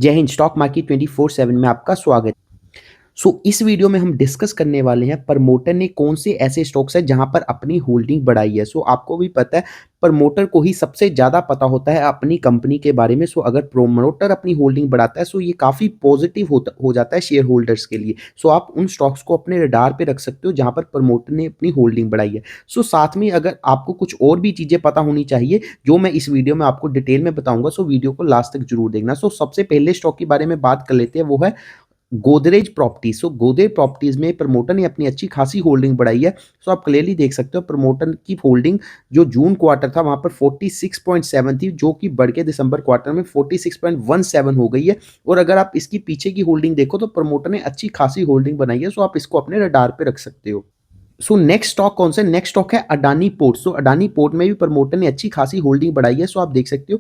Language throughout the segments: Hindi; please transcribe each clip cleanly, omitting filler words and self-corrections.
जय हिंद। स्टॉक मार्केट 24/7 में आपका स्वागत। इस वीडियो में हम डिस्कस करने वाले हैं प्रमोटर ने कौन से ऐसे स्टॉक्स हैं जहां पर अपनी होल्डिंग बढ़ाई है। आपको भी पता है प्रमोटर को ही सबसे ज़्यादा पता होता है अपनी कंपनी के बारे में। अगर प्रमोटर अपनी होल्डिंग बढ़ाता है ये काफ़ी पॉजिटिव हो जाता है शेयर होल्डर्स के लिए। आप उन स्टॉक्स को अपने रडार पे रख सकते हो जहां पर प्रमोटर ने अपनी होल्डिंग बढ़ाई है। साथ में अगर आपको कुछ और भी चीज़ें पता होनी चाहिए जो मैं इस वीडियो में आपको डिटेल में बताऊंगा, वीडियो को लास्ट तक जरूर देखना। सबसे पहले स्टॉक के बारे में बात कर लेते हैं, वो है गोदरेज प्रॉपर्टीज। गोदरेज प्रॉपर्टीज में प्रमोटर ने अपनी अच्छी खासी होल्डिंग बढ़ाई है। आप क्लियरली देख सकते हो प्रमोटर की होल्डिंग जो जून क्वार्टर था वहां पर 46.7 थी, जो कि बढ़ के दिसंबर क्वार्टर में 46.17 हो गई है। और अगर आप इसकी पीछे की होल्डिंग देखो तो प्रमोटर ने अच्छी खासी होल्डिंग बनाई है। आप इसको अपने रडार पे रख सकते हो। नेक्स्ट स्टॉक कौन सा? नेक्स्ट स्टॉक है अडानी पोर्ट। अडानी पोर्ट में भी प्रमोटर ने अच्छी खासी होल्डिंग बढ़ाई है। आप देख सकते हो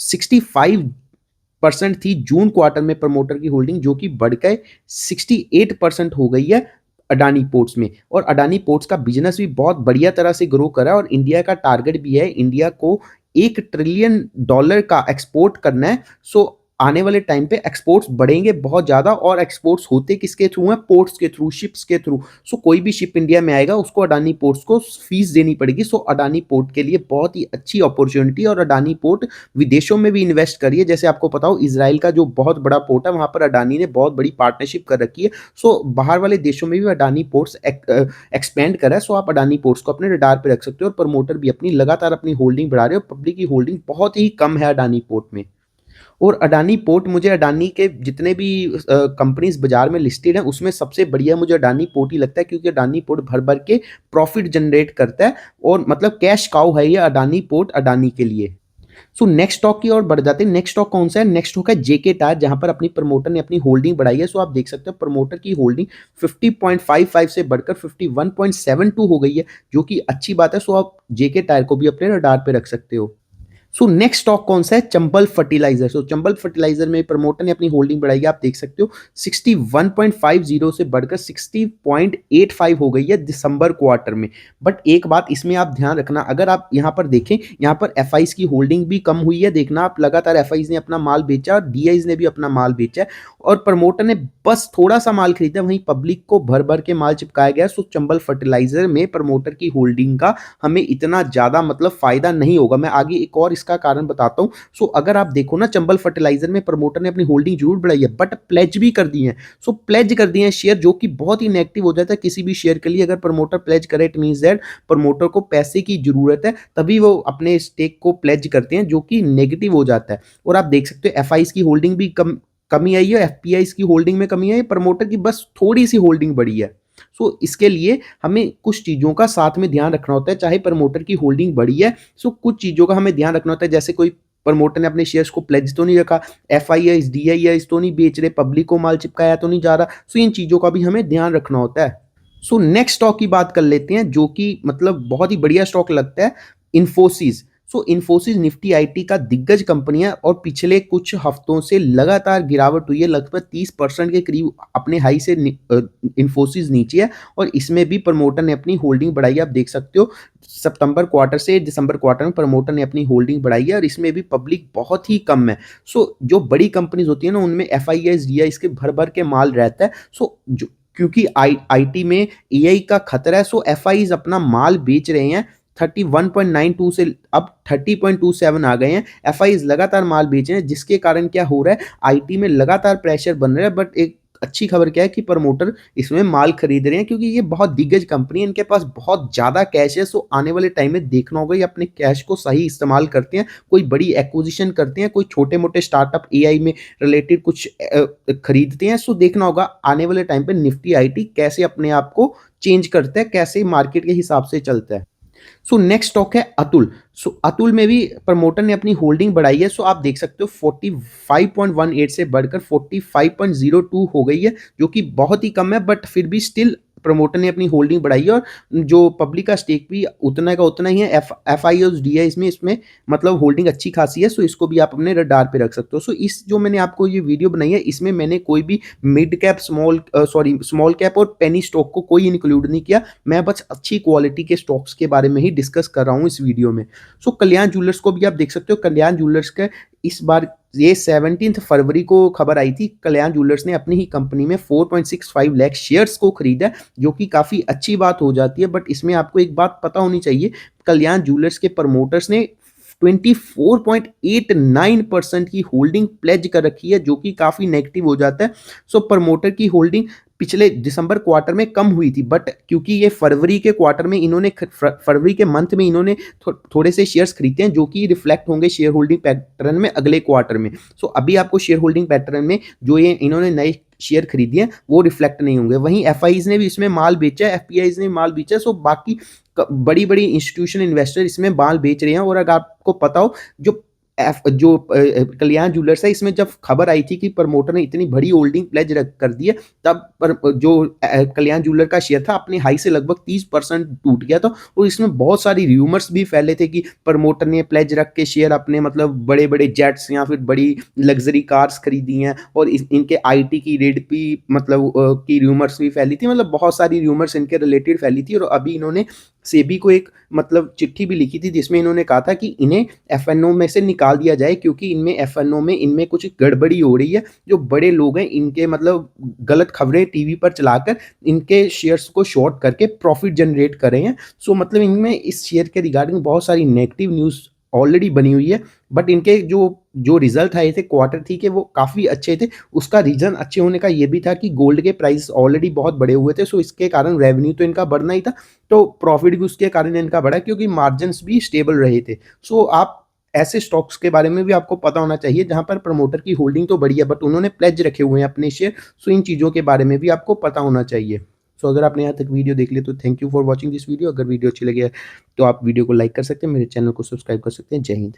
65% थी जून क्वार्टर में प्रमोटर की होल्डिंग, जो कि बढ़कर 68% हो गई है अडानी पोर्ट्स में। और अडानी पोर्ट्स का बिजनेस भी बहुत बढ़िया तरह से ग्रो करा है और इंडिया का टारगेट भी है इंडिया को $1 ट्रिलियन का एक्सपोर्ट करना है। आने वाले टाइम पे एक्सपोर्ट्स बढ़ेंगे बहुत ज्यादा। और एक्सपोर्ट्स होते किसके थ्रू हैं? पोर्ट्स के थ्रू, शिप्स के थ्रू। कोई भी शिप इंडिया में आएगा उसको अडानी पोर्ट्स को फीस देनी पड़ेगी। अडानी पोर्ट के लिए बहुत ही अच्छी अपॉर्चुनिटी। और अडानी पोर्ट विदेशों में भी इन्वेस्ट करिए। जैसे आपको पता हो इसराइल का जो बहुत बड़ा पोर्ट है वहां पर अडानी ने बहुत बड़ी पार्टनरशिप कर रखी है। बाहर वाले देशों में भी अडानी पोर्ट्स एक्सपेंड करा है। आप अडानी पोर्ट्स को अपने रडार पे रख सकते हो। और प्रमोटर भी अपनी लगातार अपनी होल्डिंग बढ़ा रहे हो। पब्लिक की होल्डिंग बहुत ही कम है अडानी पोर्ट में। और अडानी पोर्ट, मुझे अडानी के जितने भी कंपनीज बाजार में लिस्टेड हैं उसमें सबसे बढ़िया मुझे अडानी पोर्ट ही लगता है, क्योंकि अडानी पोर्ट भर भर के प्रॉफिट जनरेट करता है। और मतलब कैश काउ है ये अडानी पोर्ट अडानी के लिए। नेक्स्ट स्टॉक की ओर बढ़ जाते हैं। नेक्स्ट स्टॉक कौन सा है? नेक्स्ट स्टॉक है जेके टायर, जहां पर अपनी प्रमोटर ने अपनी होल्डिंग बढ़ाई है। आप देख सकते हो प्रमोटर की होल्डिंग 50.55 से बढ़कर 51.72 हो गई है, जो कि अच्छी बात है। आप जेके टायर को भी अपने रडार पे रख सकते हो। नेक्स्ट स्टॉक कौन सा है? चंबल फर्टिलाइजर। चंबल फर्टिलाइजर में प्रमोटर ने अपनी होल्डिंग बढ़ाई है। आप देख सकते हो 61.50 से बढ़कर 60.85 हो गई है दिसंबर क्वार्टर में। बट एक बात इसमें आप ध्यान रखना, अगर आप यहां पर देखें, यहां पर एफआईज की होल्डिंग भी कम हुई है। देखना आप, लगातार एफआईज ने अपना माल बेचा और डीआईज ने भी अपना माल बेचा है। और प्रमोटर ने बस थोड़ा सा माल खरीदा, वहीं पब्लिक को भर भर के माल चिपकाया गया। चंबल फर्टिलाइजर में प्रमोटर की होल्डिंग का हमें इतना ज्यादा मतलब फायदा नहीं होगा। मैं आगे एक और इसका कारण बताता हूं। अगर आप देखो ना, चंबल फर्टिलाइजर में प्रमोटर ने अपनी होल्डिंग जरूर बढ़ाई है बट प्लेज भी कर दी है। प्लेज कर दिए हैं शेयर, जो कि बहुत ही नेगेटिव हो जाता है किसी भी शेयर के लिए। अगर प्रमोटर प्लेज करे इट मींस दैट प्रमोटर को पैसे की जरूरत है, तभी वो अपने स्टेक को प्लेज करते हैं, जो कि नेगेटिव हो जाता है। और आप देख सकते हो एफआईज की होल्डिंग भी कमी आई है, एफपीआईज की होल्डिंग में कमी आई है, प्रमोटर की बस थोड़ी सी होल्डिंग बढ़ी है। इसके लिए हमें कुछ चीजों का साथ में ध्यान रखना होता है। चाहे प्रमोटर की होल्डिंग बढ़ी है, कुछ चीजों का हमें ध्यान रखना होता है। जैसे कोई प्रमोटर ने अपने शेयर्स को प्लेज तो नहीं रखा, एफआईआईज डीआईआईज तो नहीं बेच रहे, पब्लिक को माल चिपकाया तो नहीं जा रहा। इन चीजों का भी हमें ध्यान रखना होता है। नेक्स्ट स्टॉक की बात कर लेते हैं, जो कि मतलब बहुत ही बढ़िया स्टॉक लगता है, इन्फोसिस। इन्फोसिस निफ्टी आईटी का दिग्गज कंपनी है और पिछले कुछ हफ्तों से लगातार गिरावट हुई है। लगभग 30% के करीब अपने हाई से इन्फोसिस नीचे है। और इसमें भी प्रमोटर ने अपनी होल्डिंग बढ़ाई है। आप देख सकते हो सितंबर क्वार्टर से दिसंबर क्वार्टर में प्रमोटर ने अपनी होल्डिंग बढ़ाई है और इसमें भी पब्लिक बहुत ही कम है। जो बड़ी कंपनीज होती है ना, उनमें एफआईआईज डीआईआईज के भर भर के माल रहता है। जो क्योंकि आईटी में एआई का खतरा है, एफआईज अपना माल बेच रहे हैं। 31.92 से अब 30.27 आ गए हैं। एफआईज लगातार माल बेच रहे हैं, जिसके कारण क्या हो रहा है, आईटी में लगातार प्रेशर बन रहा है। बट एक अच्छी खबर क्या है कि प्रमोटर इसमें माल खरीद रहे हैं, क्योंकि ये बहुत दिग्गज कंपनी है, इनके पास बहुत ज्यादा कैश है। आने वाले टाइम में देखना होगा ये अपने कैश को सही इस्तेमाल करते हैं, कोई बड़ी एक्विजिशन करते हैं, कोई छोटे मोटे स्टार्टअप एआई में रिलेटेड कुछ खरीदते हैं। देखना होगा आने वाले टाइम पे निफ्टी आईटी कैसे अपने आप को चेंज करता है, कैसे मार्केट के हिसाब से चलता है। नेक्स्ट स्टॉक है अतुल। अतुल में भी प्रमोटर ने अपनी होल्डिंग बढ़ाई है। आप देख सकते हो 45.18 से बढ़कर 45.02 हो गई है, जो कि बहुत ही कम है। बट फिर भी स्टिल प्रमोटर ने अपनी होल्डिंग बढ़ाई है। और जो पब्लिक का स्टेक भी उतना का उतना ही है। एफ आई और डी आई इसमें मतलब होल्डिंग अच्छी खासी है। इसको भी आप अपने रडार पे रख सकते हो। इस जो मैंने आपको ये वीडियो बनाई है, इसमें मैंने कोई भी मिड कैप स्मॉल कैप और पेनी स्टॉक को कोई इंक्लूड नहीं किया। मैं बस अच्छी क्वालिटी के स्टॉक्स के बारे में ही डिस्कस कर रहा हूँ इस वीडियो में। कल्याण ज्वेलर्स को भी आप देख सकते हो। कल्याण ज्वेलर्स के इस बार ये 17 फरवरी को खबर आई थी, कल्याण ज्वेलर्स ने अपनी ही कंपनी में 4.65 लाख शेयर्स को खरीदा, जो कि काफ़ी अच्छी बात हो जाती है। बट इसमें आपको एक बात पता होनी चाहिए, कल्याण ज्वेलर्स के प्रमोटर्स ने 24.89% की होल्डिंग प्लेज कर रखी है, जो कि काफ़ी नेगेटिव हो जाता है। सो प्रमोटर की होल्डिंग पिछले दिसंबर क्वार्टर में कम हुई थी, बट क्योंकि ये फरवरी के क्वार्टर में इन्होंने फरवरी के मंथ में इन्होंने थोड़े से शेयर्स खरीदे हैं, जो कि रिफ्लेक्ट होंगे शेयर होल्डिंग पैटर्न में अगले क्वार्टर में। सो अभी आपको शेयर होल्डिंग पैटर्न में जो ये इन्होंने नए शेयर खरीदिए हैं वो रिफ्लेक्ट नहीं होंगे। वहीं एफआईज ने भी इसमें माल बेचा है, एफपीआईज ने माल बेचा है। सो बाकी बड़ी बड़ी इंस्टीट्यूशन इन्वेस्टर इसमें माल बेच रहे हैं। और अगर आपको पता हो, जो कल्याण ज्वेलर्स है, इसमें जब खबर आई थी कि प्रमोटर ने इतनी बड़ी होल्डिंग प्लेज कर दी है, तब पर जो कल्याण ज्वेलर का शेयर था अपने हाई से लगभग 30% टूट गया था। और इसमें बहुत सारी र्यूमर्स भी फैले थे कि प्रमोटर ने प्लेज रख के शेयर अपने मतलब बड़े बड़े जेट्स या फिर बड़ी लग्जरी कार्स खरीदी हैं, और इनके आईटी की रेड भी मतलब की र्यूमर्स भी फैली थी। मतलब बहुत सारी र्यूमर्स इनके रिलेटेड फैली थी। और अभी इन्होंने सेबी को एक मतलब चिट्ठी भी लिखी थी, जिसमें इन्होंने कहा था कि इन्हें एफएनओ में से निकाल दिया जाए, क्योंकि इनमें एफएनओ में इनमें कुछ गड़बड़ी हो रही है। जो बड़े लोग हैं इनके मतलब गलत खबरें टीवी पर चलाकर इनके शेयर्स को शॉर्ट करके प्रॉफिट जनरेट कर रहे हैं। सो मतलब इनमें इस शेयर के रिगार्डिंग बहुत सारी नेगेटिव न्यूज़ ऑलरेडी बनी हुई है। बट इनके जो जो रिजल्ट आए थे क्वार्टर थ्री के, वो काफ़ी अच्छे थे। उसका रीज़न अच्छे होने का ये भी था कि गोल्ड के प्राइस ऑलरेडी बहुत बढ़े हुए थे। सो इसके कारण रेवेन्यू तो इनका बढ़ना ही था, तो प्रॉफिट भी उसके कारण इनका बढ़ा, क्योंकि मार्जिन्स भी स्टेबल रहे थे। सो आप ऐसे स्टॉक्स के बारे में भी आपको पता होना चाहिए जहां पर प्रमोटर की होल्डिंग तो बढ़ी है, बट उन्होंने प्लेज रखे हुए हैं अपने शेयर। सो इन चीज़ों के बारे में भी आपको पता होना चाहिए। सो अगर आपने यहाँ तक वीडियो देख लिया तो thank you for watching this video. अगर वीडियो अच्छी लगी है तो आप वीडियो को लाइक कर सकते हैं, मेरे चैनल को सब्सक्राइब कर सकते हैं। जय हिंद।